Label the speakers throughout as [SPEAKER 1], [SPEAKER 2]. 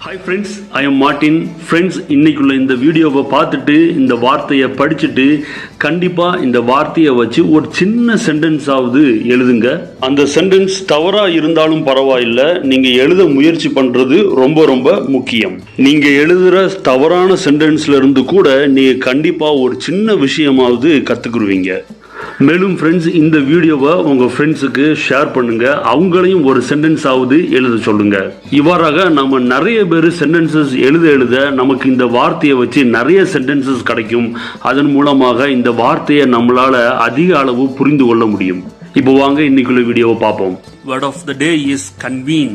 [SPEAKER 1] Hi friends, I am Martin. Friends, இன்னைக்குள்ள இந்த வீடியோவை பார்த்துட்டு இந்த வார்த்தையை படிச்சுட்டு கண்டிப்பாக இந்த வார்த்தையை வச்சு ஒரு சின்ன சென்டென்ஸாவது எழுதுங்க. அந்த சென்டென்ஸ் தவறாக இருந்தாலும் பரவாயில்லை, நீங்கள் எழுத முயற்சி பண்ணுறது ரொம்ப ரொம்ப முக்கியம். நீங்கள் எழுதுகிற தவறான சென்டென்ஸ்ல இருந்து கூட நீங்கள் கண்டிப்பாக ஒரு சின்ன விஷயமாவது கற்றுக்குருவீங்க. மேலும் ஃப்ரெண்ட்ஸ், இந்த வீடியோவை உங்கள் ஃப்ரெண்ட்ஸுக்கு ஷேர் பண்ணுங்கள். அவங்களையும் ஒரு சென்டென்ஸ் ஆகுது எழுத சொல்லுங்கள். இவ்வாறாக நம்ம நிறைய பேர் சென்டென்சஸ் எழுத நமக்கு இந்த வார்த்தையை வச்சு நிறைய சென்டென்சஸ் கிடைக்கும். அதன் மூலமாக இந்த வார்த்தையை நம்மளால் அதிக அளவு புரிந்து கொள்ள முடியும். இப்போ வாங்க இன்னைக்குள்ள வீடியோவை பார்ப்போம். Word of the day is convene.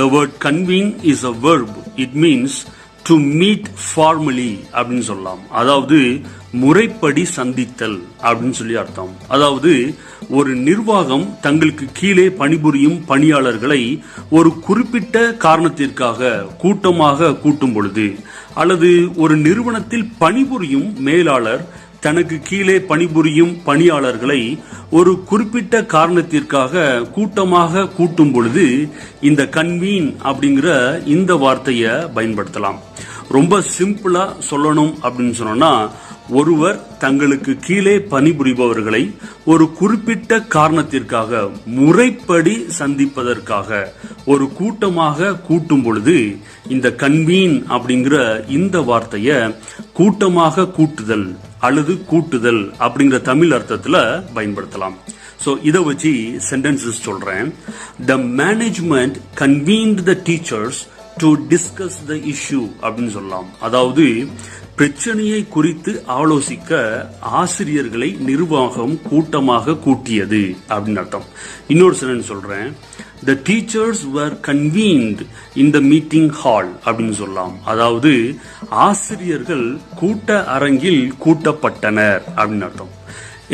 [SPEAKER 1] The word convene is a verb. It means to meet formally அப்படின்னு சொல்லலாம். அதாவது முறைப்படி சந்தித்தல் அப்படின்னு சொல்லி அர்த்தம். அதாவது ஒரு நிர்வாகம் தங்களுக்கு கீழே பணிபுரியும் பணியாளர்களை ஒரு குறிப்பிட்ட காரணத்திற்காக கூட்டமாக கூட்டும் பொழுது, அல்லது ஒரு நிறுவனத்தில் பணிபுரியும் மேலாளர் தனக்கு கீழே பணிபுரியும் பணியாளர்களை ஒரு குறிப்பிட்ட காரணத்திற்காக கூட்டமாக கூட்டும் பொழுது இந்த கன்வீன் அப்படிங்கிற இந்த வார்த்தையை பயன்படுத்தலாம். ரொம்ப சிம்பிளா சொல்லணும் அப்படின்னு சொன்னோம்னா, ஒருவர் தங்களுக்கு கீழே பணிபுரிபவர்களை ஒரு குறிப்பிட்ட காரணத்திற்காக முறைப்படி சந்திப்பதற்காக ஒரு கூட்டமாக கூட்டும் பொழுது இந்த கன்வீன் அப்படிங்கிற இந்த வார்த்தையை கூட்டமாக கூட்டுதல் அல்லது கூட்டுதல் அப்படிங்கிற தமிழ் அர்த்தத்துல பயன்படுத்தலாம். ஸோ இதை வச்சு சென்டென்சஸ் சொல்றேன். The management convenient the teachers to discuss the issue அப்படின்னு சொல்லலாம். அதாவது பிரச்சனையை குறித்து ஆலோசிக்க ஆசிரியர்களை நிர்வாகம் கூட்டமாக கூட்டியது அப்படின்னு அர்த்தம். இன்னொரு சென்டென்ஸ் சொல்றேன். The teachers were convened in the meeting hall அப்படின்னு சொல்லலாம். அதாவது ஆசிரியர்கள் கூட்ட அரங்கில் கூட்டப்பட்டனர் அப்படின்னு அர்த்தம்.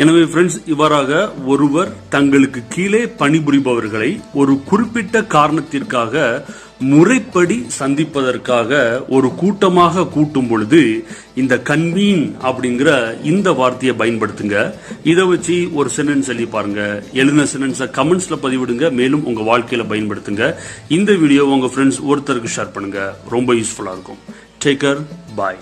[SPEAKER 1] எனவே ஃப்ரெண்ட்ஸ், இவ்வாறாக ஒருவர் தங்களுக்கு கீழே பணிபுரிபவர்களை ஒரு குறிப்பிட்ட காரணத்திற்காக முறைப்படி சந்திப்பதற்காக ஒரு கூட்டமாக கூட்டும் பொழுது இந்த கன்வீன் அப்படிங்கிற இந்த வார்த்தையை பயன்படுத்துங்க. இதை வச்சு ஒரு சென்டென்ஸ் எழுதி பாருங்க. எழுதின சென்டென்ஸை கமெண்ட்ஸ்ல பதிவிடுங்க. மேலும் உங்க வாழ்க்கையில பயன்படுத்துங்க. இந்த வீடியோ உங்க ஃப்ரெண்ட்ஸ் ஒருத்தருக்கு ஷேர் பண்ணுங்க. ரொம்ப யூஸ்ஃபுல்லா இருக்கும். Take care. பாய்.